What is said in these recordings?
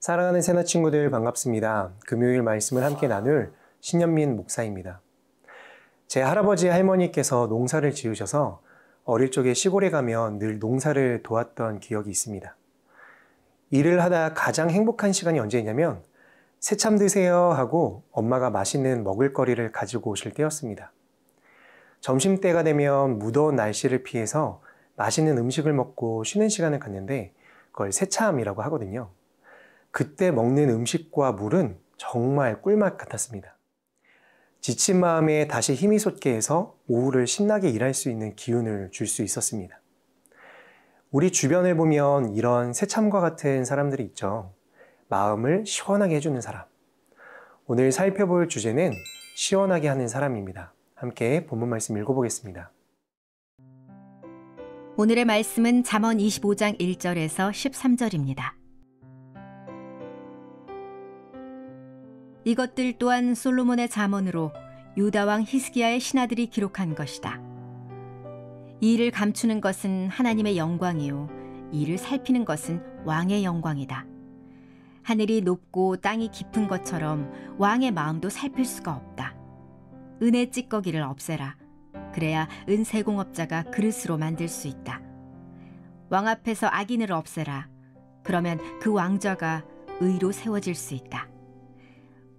사랑하는 새나 친구들 반갑습니다. 금요일 말씀을 함께 나눌 신현민 목사입니다. 제 할아버지 할머니께서 농사를 지으셔서 어릴 적에 시골에 가면 늘 농사를 도왔던 기억이 있습니다. 일을 하다 가장 행복한 시간이 언제냐면 새참 드세요 하고 엄마가 맛있는 먹을거리를 가지고 오실 때였습니다. 점심때가 되면 무더운 날씨를 피해서 맛있는 음식을 먹고 쉬는 시간을 갖는데 그걸 새참이라고 하거든요. 그때 먹는 음식과 물은 정말 꿀맛 같았습니다. 지친 마음에 다시 힘이 솟게 해서 오후를 신나게 일할 수 있는 기운을 줄 수 있었습니다. 우리 주변을 보면 이런 새참과 같은 사람들이 있죠. 마음을 시원하게 해주는 사람. 오늘 살펴볼 주제는 시원하게 하는 사람입니다. 함께 본문 말씀 읽어보겠습니다. 오늘의 말씀은 잠언 25장 1절에서 13절입니다. 이것들 또한 솔로몬의 잠언으로 유다 왕 히스기야의 신하들이 기록한 것이다. 이 일을 감추는 것은 하나님의 영광이요 이 일을 살피는 것은 왕의 영광이다. 하늘이 높고 땅이 깊은 것처럼 왕의 마음도 살필 수가 없다. 은의 찌꺼기를 없애라. 그래야 은세공업자가 그릇으로 만들 수 있다. 왕 앞에서 악인을 없애라. 그러면 그 왕좌가 의로 세워질 수 있다.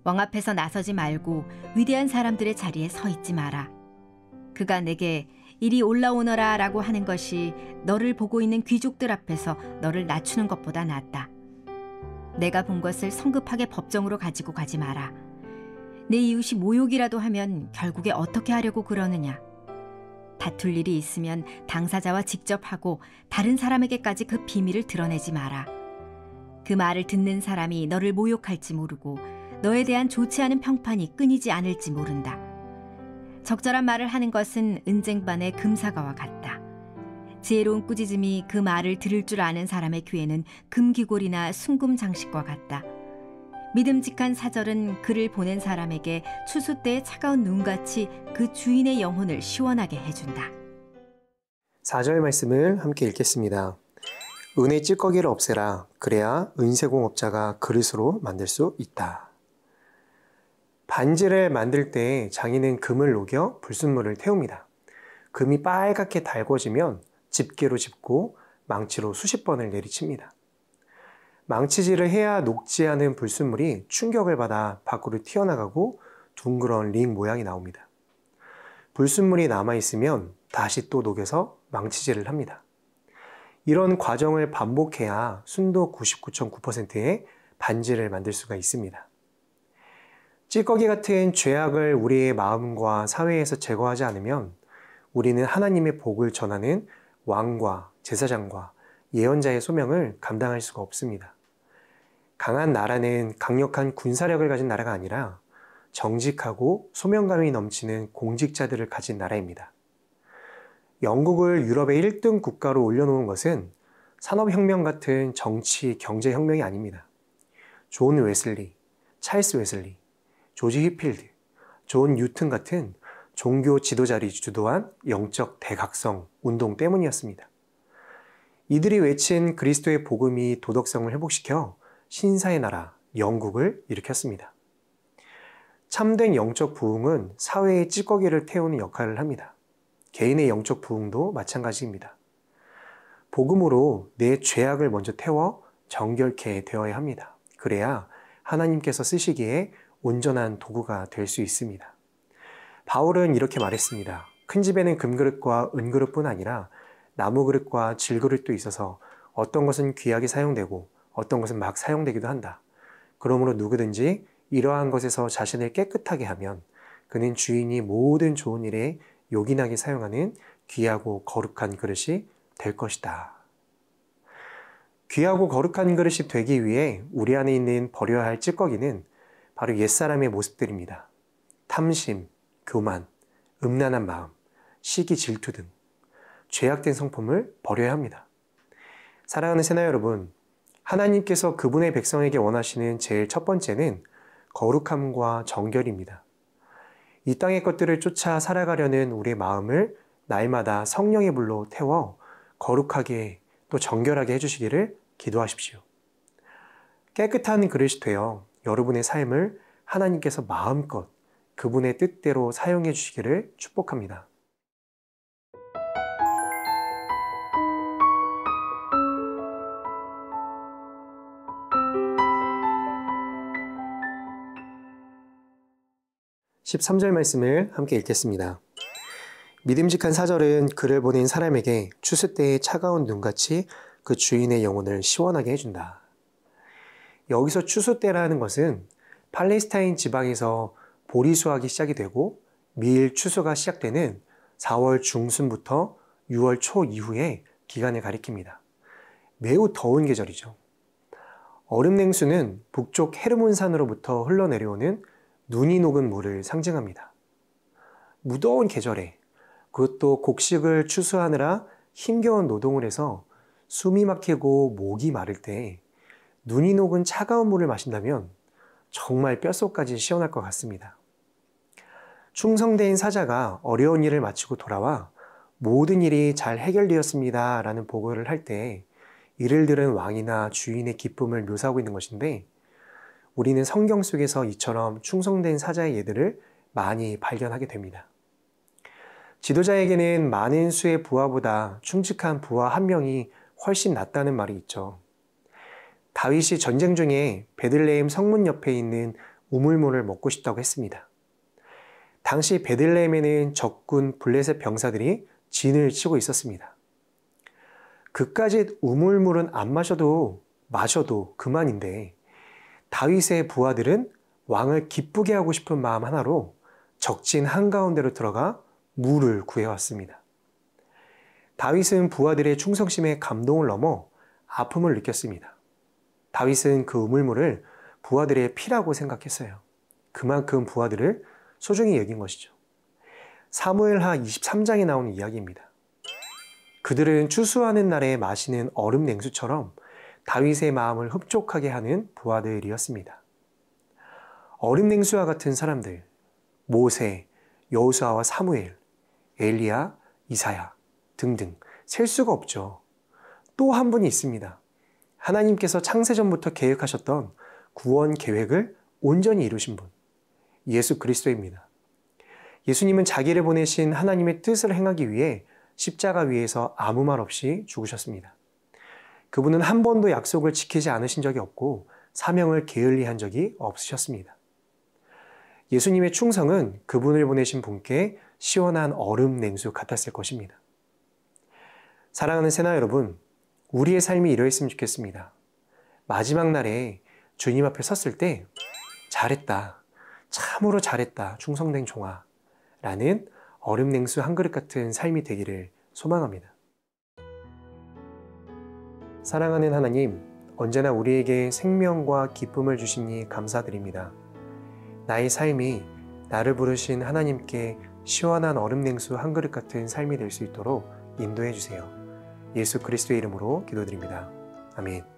왕 앞에서 나서지 말고 위대한 사람들의 자리에 서 있지 마라. 그가 내게 이리 올라오너라 라고 하는 것이 너를 보고 있는 귀족들 앞에서 너를 낮추는 것보다 낫다. 내가 본 것을 성급하게 법정으로 가지고 가지 마라. 내 이웃이 모욕이라도 하면 결국에 어떻게 하려고 그러느냐. 다툴 일이 있으면 당사자와 직접 하고 다른 사람에게까지 그 비밀을 드러내지 마라. 그 말을 듣는 사람이 너를 모욕할지 모르고 너에 대한 좋지 않은 평판이 끊이지 않을지 모른다. 적절한 말을 하는 것은 은쟁반의 금사과와 같다. 지혜로운 꾸짖음이 그 말을 들을 줄 아는 사람의 귀에는 금귀골이나 순금 장식과 같다. 믿음직한 사절은 그를 보낸 사람에게 추수 때의 차가운 눈같이 그 주인의 영혼을 시원하게 해준다. 4절 말씀을 함께 읽겠습니다. 은의 찌꺼기를 없애라. 그래야 은세공업자가 그릇으로 만들 수 있다. 반지를 만들 때 장인은 금을 녹여 불순물을 태웁니다. 금이 빨갛게 달궈지면 집게로 짚고 망치로 수십 번을 내리칩니다. 망치질을 해야 녹지 않은 불순물이 충격을 받아 밖으로 튀어나가고 둥그런 링 모양이 나옵니다. 불순물이 남아있으면 다시 또 녹여서 망치질을 합니다. 이런 과정을 반복해야 순도 99.9%의 반지를 만들 수가 있습니다. 찌꺼기 같은 죄악을 우리의 마음과 사회에서 제거하지 않으면 우리는 하나님의 복을 전하는 왕과 제사장과 예언자의 소명을 감당할 수가 없습니다. 강한 나라는 강력한 군사력을 가진 나라가 아니라 정직하고 소명감이 넘치는 공직자들을 가진 나라입니다. 영국을 유럽의 1등 국가로 올려놓은 것은 산업혁명 같은 정치, 경제혁명이 아닙니다. 존 웨슬리, 찰스 웨슬리, 조지 휘필드, 존 뉴튼 같은 종교 지도자들이 주도한 영적 대각성 운동 때문이었습니다. 이들이 외친 그리스도의 복음이 도덕성을 회복시켜 신사의 나라, 영국을 일으켰습니다. 참된 영적 부흥은 사회의 찌꺼기를 태우는 역할을 합니다. 개인의 영적 부흥도 마찬가지입니다. 복음으로 내 죄악을 먼저 태워 정결케 되어야 합니다. 그래야 하나님께서 쓰시기에 온전한 도구가 될 수 있습니다. 바울은 이렇게 말했습니다. 큰 집에는 금그릇과 은그릇뿐 아니라 나무그릇과 질그릇도 있어서 어떤 것은 귀하게 사용되고 어떤 것은 막 사용되기도 한다. 그러므로 누구든지 이러한 것에서 자신을 깨끗하게 하면 그는 주인이 모든 좋은 일에 요긴하게 사용하는 귀하고 거룩한 그릇이 될 것이다. 귀하고 거룩한 그릇이 되기 위해 우리 안에 있는 버려야 할 찌꺼기는 바로 옛사람의 모습들입니다. 탐심, 교만, 음란한 마음, 시기, 질투 등 죄악된 성품을 버려야 합니다. 사랑하는 새나 여러분, 하나님께서 그분의 백성에게 원하시는 제일 첫 번째는 거룩함과 정결입니다. 이 땅의 것들을 쫓아 살아가려는 우리의 마음을 날마다 성령의 불로 태워 거룩하게 또 정결하게 해주시기를 기도하십시오. 깨끗한 그릇이 되어 여러분의 삶을 하나님께서 마음껏 그분의 뜻대로 사용해 주시기를 축복합니다. (13절) 말씀을 함께 읽겠습니다. 믿음직한 사절은 그를 보낸 사람에게 추수 때의 차가운 눈같이 그 주인의 영혼을 시원하게 해준다. 여기서 추수 때라는 것은 팔레스타인 지방에서 보리 수확이 시작이 되고 밀 추수가 시작되는 4월 중순부터 6월 초 이후의 기간을 가리킵니다. 매우 더운 계절이죠. 얼음 냉수는 북쪽 헤르몬산으로부터 흘러내려오는 눈이 녹은 물을 상징합니다. 무더운 계절에 그것도 곡식을 추수하느라 힘겨운 노동을 해서 숨이 막히고 목이 마를 때 눈이 녹은 차가운 물을 마신다면 정말 뼛속까지 시원할 것 같습니다. 충성된 사자가 어려운 일을 마치고 돌아와 모든 일이 잘 해결되었습니다 라는 보고를 할 때 이를 들은 왕이나 주인의 기쁨을 묘사하고 있는 것인데, 우리는 성경 속에서 이처럼 충성된 사자의 예들을 많이 발견하게 됩니다. 지도자에게는 많은 수의 부하보다 충직한 부하 한 명이 훨씬 낫다는 말이 있죠. 다윗이 전쟁 중에 베들레헴 성문 옆에 있는 우물물을 먹고 싶다고 했습니다. 당시 베들레헴에는 적군 블레셋 병사들이 진을 치고 있었습니다. 그까짓 우물물은 안 마셔도 그만인데 다윗의 부하들은 왕을 기쁘게 하고 싶은 마음 하나로 적진 한가운데로 들어가 물을 구해왔습니다. 다윗은 부하들의 충성심에 감동을 넘어 아픔을 느꼈습니다. 다윗은 그 우물물을 부하들의 피라고 생각했어요. 그만큼 부하들을 소중히 여긴 것이죠. 사무엘하 23장에 나오는 이야기입니다. 그들은 추수하는 날에 마시는 얼음 냉수처럼 다윗의 마음을 흡족하게 하는 부하들이었습니다. 얼음 냉수와 같은 사람들, 모세, 여호수아와 사무엘, 엘리야, 이사야 등등 셀 수가 없죠. 또 한 분이 있습니다. 하나님께서 창세전부터 계획하셨던 구원 계획을 온전히 이루신 분, 예수 그리스도입니다. 예수님은 자기를 보내신 하나님의 뜻을 행하기 위해 십자가 위에서 아무 말 없이 죽으셨습니다. 그분은 한 번도 약속을 지키지 않으신 적이 없고 사명을 게을리한 적이 없으셨습니다. 예수님의 충성은 그분을 보내신 분께 시원한 얼음 냉수 같았을 것입니다. 사랑하는 새나 여러분, 우리의 삶이 이러했으면 좋겠습니다. 마지막 날에 주님 앞에 섰을 때 잘했다, 참으로 잘했다, 충성된 종아 라는 얼음 냉수 한 그릇 같은 삶이 되기를 소망합니다. 사랑하는 하나님, 언제나 우리에게 생명과 기쁨을 주시니 감사드립니다. 나의 삶이 나를 부르신 하나님께 시원한 얼음 냉수 한 그릇 같은 삶이 될 수 있도록 인도해 주세요. 예수 그리스도의 이름으로 기도드립니다. 아멘.